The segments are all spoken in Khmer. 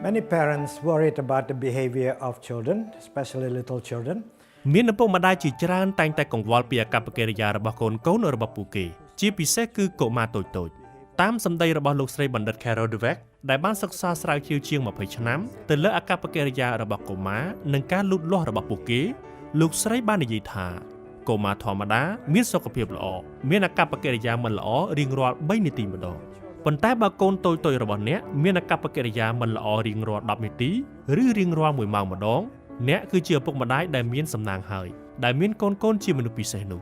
Many parents worried about the behavior of children, especially little children. មានឪពុកម្ដាយជាច្រើនតែងតែកង្វល់ពីអាកប្បកិរិយារបស់កូនរបស់ពួកគេជាពិសេសគឺកុមារតូចៗតាមសម្ដីរបស់លោកស្រីបណ្ឌិត Carol Dweck ដែលបានសិក្សាស្រាវជ្រាវជាង20ឆ្នាំទៅលើអាកប្បកិរិយារបស់កុមារនិងការលូតលាស់របស់ពួកគេលោកស្រីបាននិយាយថាកុមារធម្មតាមានសុខភាពល្អមានអាកប្បកិរិយាមិនល្អរៀងរាល់3នាទីម្ដងប៉ុន្តែបើកូនតូចៗរបស់អ្នកមានអាកប្បកិរិយាមិនល្អរៀងរាល់10នាទីឬរៀងរាល់1ម៉ោងម្ដងអ្នកគឺជាឪពុកម្ដាយដែលមានសំណាងហើយដែលមានកូនជាមនុស្សពិសេសនោះ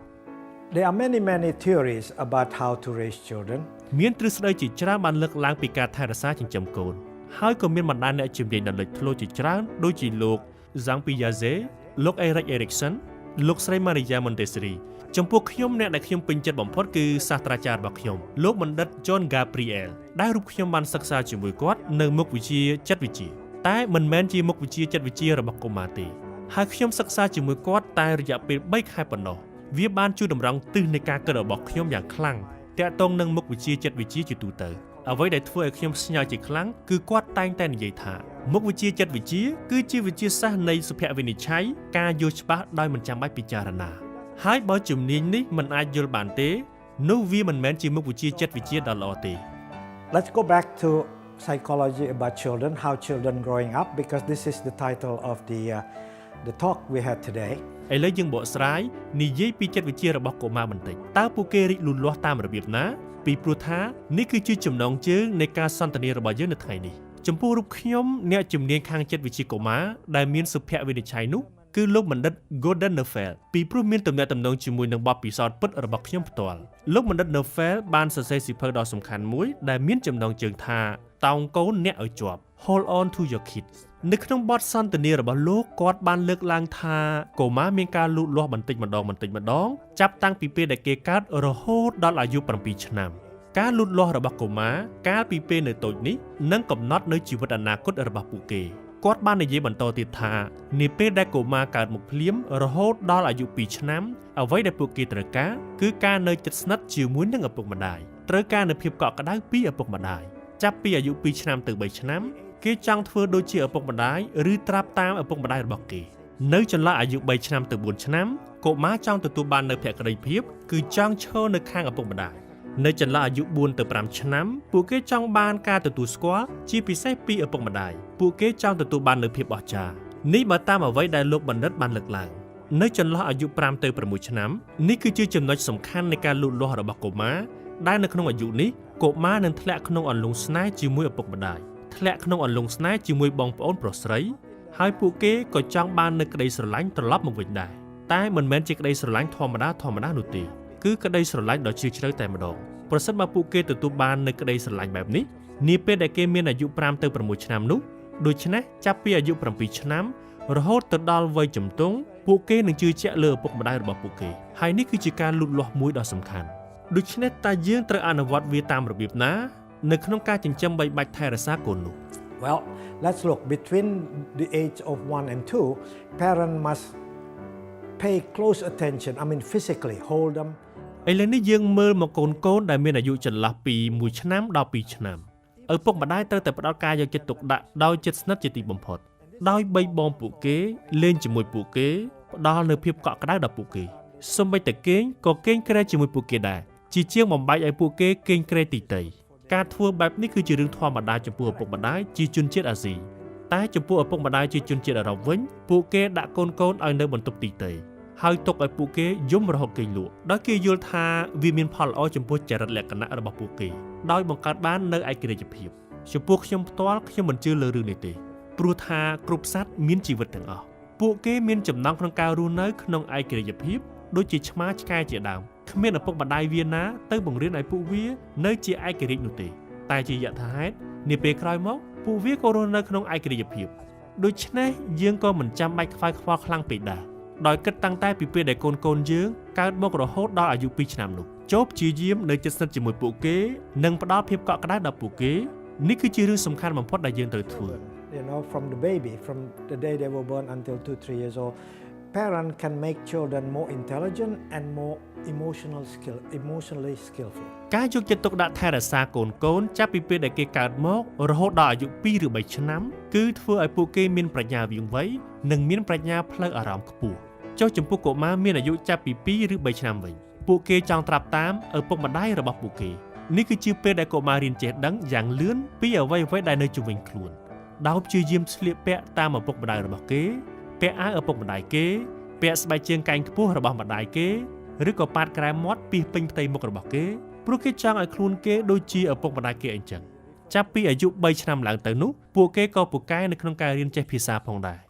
There are many theories about how to raise children. មានទ្រឹស្ដីជាច្រើនបានលើកឡើងពីការថែរក្សាចិញ្ចឹមកូនហើយក៏មានបណ្ដាញអ្នកជំនាញដ៏លេចធ្លោជាច្រើនដូចជាលោក Zhang Piaget លោក Erik Erikson លោកស្រី Maria Montessori ចំពោះខ្ញុំអ្នកដែលខ្ញុំពេញចិត្តបំផុតគឺសាស្ត្រាចារ្យរបស់ខ្ញុំលោកបណ្ឌិត John Gabriel ដែលរូបខ្ញុំបានសិក្សាជាមួយគាត់នៅមុខវិជ្ជាចិត្តវិទ្យាតែមិនមែនជាមុខវិជ្ជាចិត្តវិទ្យារបស់កុមារទេហើយខ្ញុំសិក្សាជាមួយគាត់តែរយៈពេល3ខែប៉ុណ្ណោះវាបានជួយតម្រង់ទិសនៃការគិតរបស់ខ្ញុំយ៉ាងខ្លាំងតាក់ទងនឹងមុខវិជ្ជាចិត្តវិទ្យាជាទូទៅអ្វីដែលធ្វើឲ្យខ្ញុំស្ញើជាខ្លាំងគឺគាត់តែងតែនិយាយថាមុខវិជ្ជាចិត្តវិទ្យាគឺជាវិទ្យាសាស្ត្រនៃសុភវិនិច្ឆ័យការយល់ច្បាស់ដោយមិនចាំបាច់ពិចារណាហើយបើជំនាញនេះមិនអាចយល់បានទេនោះវាមិនមែនជាមុខវិជ្ជាចិត្តវិទ្យាដ៏ល្អទេ Let's go back to psychology about children, how children growing up, because this is the title of the talk we had today. ឥឡូវយើងបកស្រាយនិយាយពីចិត្តវិទ្យារបស់កុមារបន្តិចតើពួកគេរីកលូតលាស់តាមរបៀបណាពីព្រោះថានេះគឺជាចំណងជើងនៃការសន្ទនារបស់យើងនៅថ្ងៃនេះចំពោះរូបខ្ញុំអ្នកជំនាញខាងចិត្តវិទ្យាកុមារដែលមានសុភវិនិច្ឆ័យនោះគឺលោកបណ្ឌិត Gordon Neufeld ពីព្រោះមានទំនាក់ទំនងជាមួយនឹងបទពិសោធន៍ពិតរបស់ខ្ញុំផ្ទាល់លោកបណ្ឌិត Neufeld បានសរសេរសៀវភៅដ៏សំខាន់មួយដែលមានចំណងជើងថាតោងកូនអ្នកឲ្យជាប់ Hold on to your kids នៅក្នុងបទសន្ទនារបស់លោកគាត់បានលើកឡើងថាកុមារមានការលូតលាស់បន្តិចម្ដងចាប់តាំងពីពេលដែលគេកើតរហូតដល់អាយុ7ឆ្នាំការលូតលាស់របស់កុមារកាលពីពេលនៅតូចនេះនឹងកំណត់នៅជីវិតអនាគតរបស់ពួកគេគាត់បាននិយាយបន្តទៀតថានាពេលដែលកុមារកើតមកភ្លាមរហូតដល់អាយុ2ឆ្នាំអ្វីដែលពួកគេត្រូវការគឺការនៅជិតស្និទ្ធជាមួយនឹងឪពុកម្ដាយត្រូវការនូវភាពកក់ក្ដៅពីឪពុកម្ដាយចាប់ពីអាយុ2ឆ្នាំទៅ3ឆ្នាំគេចង់ធ្វើដូចជាឪពុកម្ដាយឬត្រាប់តាមឪពុកម្ដាយរបស់គេនៅចន្លោះអាយុ3ឆ្នាំទៅ4ឆ្នាំកុមារចង់ទទួលបាននូវភក្ដីភាពគឺចង់ឈរនៅខាងឪពុកម្ដាយនៅចន្លោះអាយុ4ទៅ5ឆ្នាំពួកគេចង់បានការទទួលស្គាល់ជាពិសេសពីឪពុកម្ដាយពួកគេចង់ទទួលបាននូវភាពអស្ចារ្យនេះបើតាមអ្វីដែលលោកបណ្ឌិតបានលើកឡើងនៅចន្លោះអាយុ5ទៅ6ឆ្នាំនេះគឺជាចំណុចសំខាន់នៃការលូតលាស់របស់កុមារដែលនៅក្នុងអាយុនេះកុមារនឹងធ្លាក់ក្នុងអន្លង់ស្នេហ៍ជាមួយឪពុកម្ដាយធ្លាក់ក្នុងអន្លង់ស្នេហ៍ជាមួយបងប្អូនប្រុសស្រីហើយពួកគេក៏ចង់បាននូវក្ដីស្រឡាញ់ត្រឡប់មកវិញដែរតែមិនមែនជាក្ដីស្រឡាញ់ធម្មតានោះទេគឺក្តីស្រឡាញ់ដ៏ជ្រាលជ្រៅតែម្ដងប្រសិនបើពួកគេទទួលបាននូវក្តីស្រឡាញ់បែបនេះនាពេលដែលគេមានអាយុ5ទៅ6ឆ្នាំនោះដូច្នេះចាប់ពីអាយុ7ឆ្នាំរហូតទៅដល់វ័យជំទង់ពួកគេនឹងជឿជាក់លើឪពុកម្ដាយរបស់ពួកគេហើយនេះគឺជាការលូតលាស់មួយដ៏សំខាន់ដូច្នេះតើយើងត្រូវអនុវត្តវាតាមរបៀបណានៅក្នុងការចិញ្ចឹមបីបាច់ថែរក្សាកូននោះ Well, let's look between the age of 1 and 2 parent must pay close attention physically hold them ឥឡូវនេះយើងមើលមកកូនដែលមានអាយុចន្លោះពី1ឆ្នាំដល់2ឆ្នាំឪពុកម្ដាយត្រូវតែផ្ដល់ការយកចិត្តទុកដាក់ដោយចិត្តស្និទ្ធជាទីបំផុតដោយបីបងពួកគេលេងជាមួយពួកគេផ្ដល់នូវភាពកក់ក្ដៅដល់ពួកគេសូម្បីតែគេងក៏គេងក្រែជាមួយពួកគេដែរជាជាងបំបែកឲ្យពួកគេគេងក្រែទីតីការធ្វើបែបនេះគឺជារឿងធម្មតាចំពោះឪពុកម្ដាយជាជនជាតិអាស៊ីតែចំពោះឪពុកម្ដាយជាជនជាតិអឺរ៉ុបវិញពួកគេដាក់កូនឲ្យនៅបន្ទប់ទីតីហើយទុកឲ្យពួកគេយំរហូតគេងលក់ដោយគេយល់ថាវាមានផលល្អចំពោះចរិតលក្ខណៈរបស់ពួកគេដោយបង្កើតបាននូវឯករាជ្យភាពចំពោះខ្ញុំផ្ទាល់ខ្ញុំមិនជឿលើរឿងនេះទេព្រោះថាគ្រប់សត្វមានជីវិតទាំងអស់ពួកគេមានចំណងក្នុងការរស់នៅក្នុងឯករាជ្យភាពដូចជាឆ្មាឆ្កែជាដើមគ្មានឪពុកម្ដាយវាណាទៅបង្រៀនឲ្យពួកវានៅជាឯករាជ្យនោះទេតែជាយថាហេតុនាពេលក្រោយមកពួកវាក៏រស់នៅក្នុងឯករាជ្យភាពដូច្នេះយើងក៏មិនចាំបាច់ខ្វាយខ្វល់ខ្លាំងពេកដែរដោយគិតតាំងតែពីពេលដែលកូនយើងកើតមករហូតដល់អាយុ2ឆ្នាំនោះចូលព្យាយាមនៅជិតស្និទ្ធជាមួយពួកគេនិងផ្ដល់ភាពកក់ក្ដៅដល់ពួកគេនេះគឺជារឿងសំខាន់បំផុតដែលយើងត្រូវធ្វើ from the baby from the day they were born until 2-3 years old parent can make children more intelligent and more emotionally skillful ការយកចិត្តទុកដាក់ថែរក្សាកូនចាប់ពីពេលដែលគេកើតមករហូតដល់អាយុ2ឬ3ឆ្នាំគឺធ្វើឲ្យពួកគេមានប្រាជ្ញាវាងវៃនិងមានប្រាជ្ញាផ្លូវអារម្មណ៍ខ្ពស់ចុះចំពោះកុមារមានអាយុចាប់ពី2ឬ3ឆ្នាំវិញពួកគេចង់ត្រាប់តាមឪពុកម្ដាយរបស់ពួកគេនេះគឺជាពេលដែលកុមាររៀនចេះដឹងយ៉ាងលឿនពីអ្វីៗដែលនៅជុំវិញខ្លួនដោយព្យាយាមស្លៀកពាក់តាមឪពុកម្ដាយរបស់គេពាក់អាវឪពុកម្ដាយគេពាក់ស្បែកជើងកែងខ្ពស់របស់ម្ដាយគេឬក៏ប៉ាតក្រែមមាត់ពីពេញផ្ទៃមុខរបស់គេព្រោះគេចង់ឲ្យខ្លួនគេដូចជាឪពុកម្ដាយគេអញ្ចឹងចាប់ពីអាយុ3ឆ្នាំឡើងទៅនោះពួកគេក៏ពូកែនៅក្នុងការរៀនចេះភាសាផងដែរ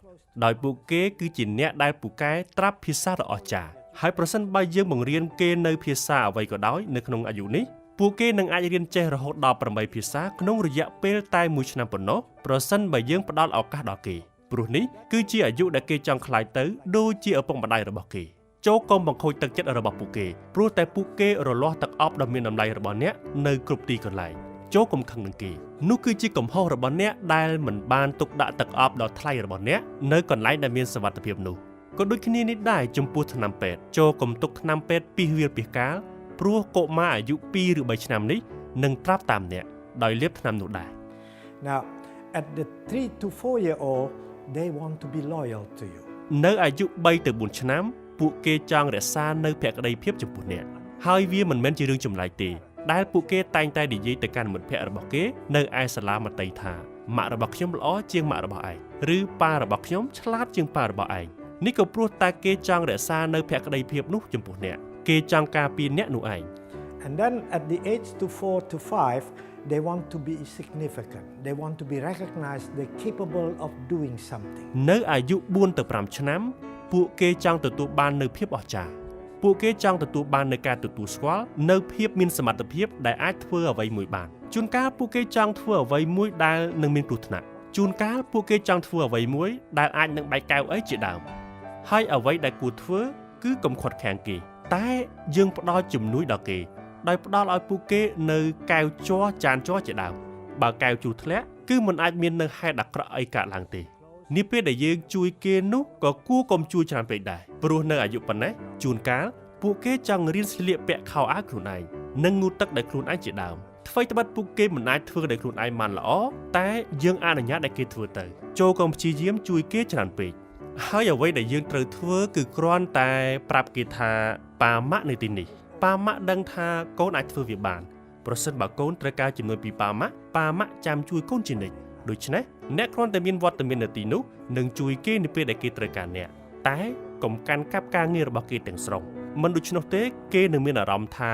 ដោយពួកគេគឺជាអ្នកដែលពូកែត្រាប់ភាសាដ៏អស្ចារ្យហើយប្រសិនបើយើងបង្រៀនគេនៅភាសាអ្វីក៏ដោយនៅក្នុងអាយុនេះពួកគេនឹងអាចរៀនចេះរហូតដល់8ភាសាក្នុងរយៈពេលតែ1ឆ្នាំប៉ុណ្ណោះប្រសិនបើយើងផ្ដល់ឱកាសដល់គេព្រោះនេះគឺជាអាយុដែលគេចង់ខ្លាយទៅដូចជាឪពុកម្ដាយរបស់គេចូលកុំបង្ខូចទឹកចិត្តរបស់ពួកគេព្រោះតែពួកគេរលាស់ទឹកអប់ដ៏មានតម្លៃរបស់អ្នកនៅគ្រប់ទីកន្លែងចូលកុំខឹងនឹងគេនោះគឺជាកំហុសរបស់អ្នកដែលមិនបានទុកដាក់ទឹកអប់ដ៏ថ្លៃរបស់អ្នកនៅកន្លែងដែលមានសុវត្ថិភាពនោះក៏ដូចគ្នានេះដែរចំពោះថ្នាំពេទ្យចូលកុំទុកថ្នាំពេទ្យពីវាលពីកាលព្រោះកុមារអាយុ2ឬ3ឆ្នាំនេះនឹងត្រាប់តាមអ្នកដោយលាបថ្នាំនោះដែរ Now at the 3 to 4 year old they want to be loyal to you នៅអាយុ3ទៅ4ឆ្នាំពួកគេចង់រក្សានៅភក្ដីភាពចំពោះអ្នកហើយវាមិនមែនជារឿងចម្លែកទេដែលពួកគេតែងតែនិយាយទៅកាន់មិត្តភក្តិរបស់គេនៅឯសាលាមត្តេយ្យថាម៉ាក់របស់ខ្ញុំល្អជាងម៉ាក់របស់ឯងឬប៉ារបស់ខ្ញុំឆ្លាតជាងប៉ារបស់ឯងនេះក៏ព្រោះតែគេចង់រក្សានៅភក្ដីភាពនោះចំពោះអ្នកគេចង់ការពារអ្នកនោះឯង And then at the age to 4 to 5 they want to be significant they want to be recognized they're capable of doing something នៅអាយុ4ទៅ5ឆ្នាំពួកគេចង់ទទួលបាននូវភាពអស្ចារ្យពួកគេចង់ទទួលបាននូវការទទួលស្គាល់នៅភាពមានសមត្ថភាពដែលអាចធ្វើអ្វីមួយបានជួនកាលពួកគេចង់ធ្វើអ្វីមួយដែលនឹងមានគ្រោះថ្នាក់ជួនកាលពួកគេចង់ធ្វើអ្វីមួយដែលអាចនឹងបែកកែវអីជាដើមហើយអ្វីដែលគួរធ្វើគឺកុំខាត់ខាំងគេតែយើងផ្ដល់ជំនួយដល់គេដោយផ្ដល់ឲ្យពួកគេនៅកែវជ័រចានជ័រជាដើមបើកែវជូរធ្លាក់គឺមិនអាចមាននៅហេតុអាក្រក់អីកើតឡើងទេនេះពេលដែលយើងជួយគេនោះក៏គួរកុំជួយច្រើនពេកដែរព្រោះនៅអាយុប៉ុណ្ណេះជួនកាលពួកគេចង់រៀនស្លៀកពាក់ខោអាវខ្លួនឯងនិងងូតទឹកដោយខ្លួនឯងជាដើមអ្វីត្បិតពួកគេមិនអាចធ្វើដោយខ្លួនឯងបានល្អតែយើងអនុញ្ញាតឲ្យគេធ្វើទៅចូលកុំព្យាយាមជួយគេច្រើនពេកហើយអ្វីដែលយើងត្រូវធ្វើគឺគ្រាន់តែប្រាប់គេថាប៉ាម៉ាក់នៅទីនេះប៉ាម៉ាក់ដឹងថាកូនអាចធ្វើវាបានប្រសិនបើកូនត្រូវការជំនួយពីប៉ាម៉ាក់ចាំជួយកូនជានិច្ចដូច្នេះអ្នកគ្រាន់តែមានវត្តមាននៅទីនោះនឹងជួយគេនៅពេលដែលគេត្រូវការអ្នកតែកុំកាន់កាប់ការងាររបស់គេទាំងស្រុងមិនដូច្នោះទេគេនឹងមានអារម្មណ៍ថា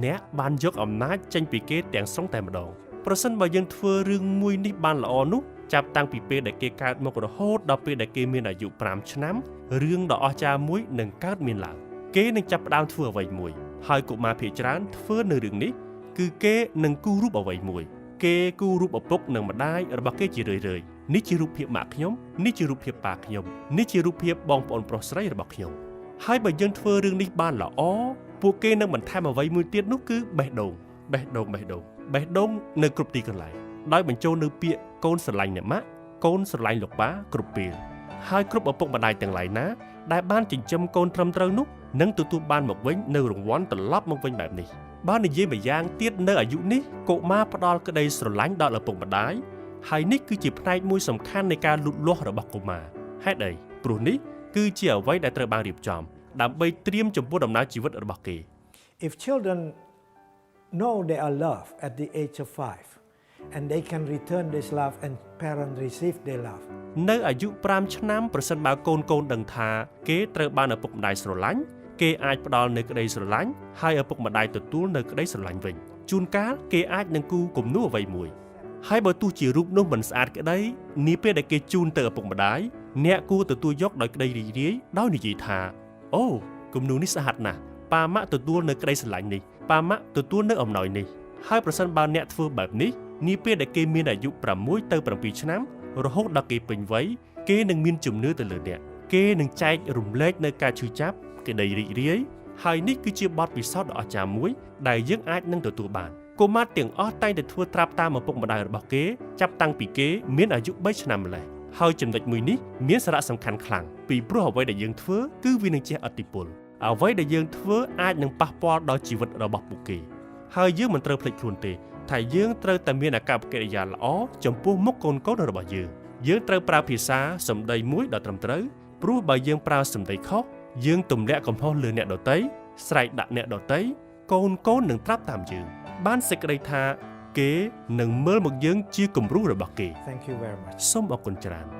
អ្នកបានយកអំណាចចេញពីគេទាំងស្រុងតែម្ដងប្រសិនបើយើងធ្វើរឿងមួយនេះបានល្អនោះចាប់តាំងពីពេលដែលគេកើតមករហូតដល់ពេលដែលគេមានអាយុ5ឆ្នាំរឿងដ៏អស្ចារ្យមួយនឹងកើតមានឡើងគេនឹងចាប់ផ្ដើមធ្វើអ្វីមួយហើយកុមារភាគច្រើនធ្វើនៅរឿងនេះគឺគេនឹងគូររូបអ្វីមួយគេគូររូបឪពុកនិងម្ដាយរបស់គេជារឿយៗនេះជារូបភាពម៉ាក់ខ្ញុំនេះជារូបភាពប៉ាខ្ញុំនេះជារូបភាពបងប្អូនប្រុសស្រីរបស់ខ្ញុំហើយបើយើងធ្វើរឿងនេះបានល្អពួកគេនឹងបន្ថែមអ្វីមួយទៀតនោះគឺបេះដូងនៅគ្រប់ទីកន្លែងដោយបញ្ចូលនៅពាក្យកូនស្រឡាញ់អ្នកម៉ាក់កូនស្រឡាញ់លោកប៉ាគ្រប់ពេលហើយគ្រប់ឪពុកម្ដាយទាំងឡាយណាដែលបានចិញ្ចឹមកូនត្រឹមត្រូវនោះនឹងទទួលបានមកវិញនៅរង្វាន់ត្រឡប់មកវិញបែបនេះបើនិយាយម្យ៉ាងទៀតនៅអាយុនេះកុមារផ្ដល់ក្តីស្រឡាញ់ដល់ឪពុកម្ដាយហើយនេះគឺជាផ្នែកមួយសំខាន់នៃការលូតលាស់របស់កុមារហេតុអីព្រោះនេះគឺជាអ្វីដែលត្រូវបានរៀបចំដើម្បីត្រៀមចំពោះដំណើរជីវិតរបស់គេ If children know they are loved at the age of 5 and they can return this love and parents receive their love នៅអាយុ5ឆ្នាំប្រសិនបើកូនដឹងថាគេត្រូវបានឪពុកម្ដាយស្រឡាញ់គេអាចផ្ដល់នូវក្តីស្រឡាញ់ហើយឪពុកម្ដាយទទួលនូវក្តីស្រឡាញ់វិញជួនកាលគេអាចនឹងគូគំនូអ្វីមួយហើយបើទោះជារូបនោះមិនស្អាតក្តីនាពេលដែលគេជូនទៅឪពុកម្ដាយអ្នកគួរទទួលយកដោយក្តីរីករាយដោយនិយាយថាអូគំនូនេះស្អាតណាស់ប៉ាម៉ាក់ទទួលនៅក្តីស្រឡាញ់នេះប៉ាម៉ាក់ទទួលនៅអំណោយនេះហើយប្រសិនបើអ្នកធ្វើបែបនេះនាពេលដែលគេមានអាយុ6ទៅ7ឆ្នាំរហូតដល់គេពេញវ័យគេនឹងមានជំនឿទៅលើអ្នកគេនឹងចែករំលែកនៅការឈឺចាប់ក្តីរីករាយហើយនេះគឺជាបទពិសោធន៍ដ៏អស្ចារ្យមួយដែលយើងអាចនឹងទទួលបានកុមារទាំងអស់តែងតែធ្វើត្រាប់តាមឪពុកម្ដាយរបស់គេចាប់តាំងពីគេមានអាយុ3ឆ្នាំម្ល៉េះហើយចំណុចមួយនេះមានសារៈសំខាន់ខ្លាំងពីព្រោះអ្វីដែលយើងធ្វើគឺវានឹងជះឥទ្ធិពលអ្វីដែលយើងធ្វើអាចនឹងប៉ះពាល់ដល់ជីវិតរបស់ពួកគេ ហើយយើងមិនត្រូវភ្លេចខ្លួនទេថាយើងត្រូវតែមានអាកប្បកិរិយាល្អចំពោះមុខកូនៗរបស់យើងត្រូវប្រើភាសាសម្ដីមួយដ៏ត្រឹមត្រូវព្រោះបើយើងប្រើសម្ដីខុសយើងទម្លាក់កំហុសលើអ្នកដទៃស្រែកដាក់អ្នកដទៃកូននឹងត្រាប់តាមយើងបានសេចក្តីថាគេនឹងមើលមកយើងជាគំរូរបស់គេ Thank you very much. សូមអរគុណច្រើន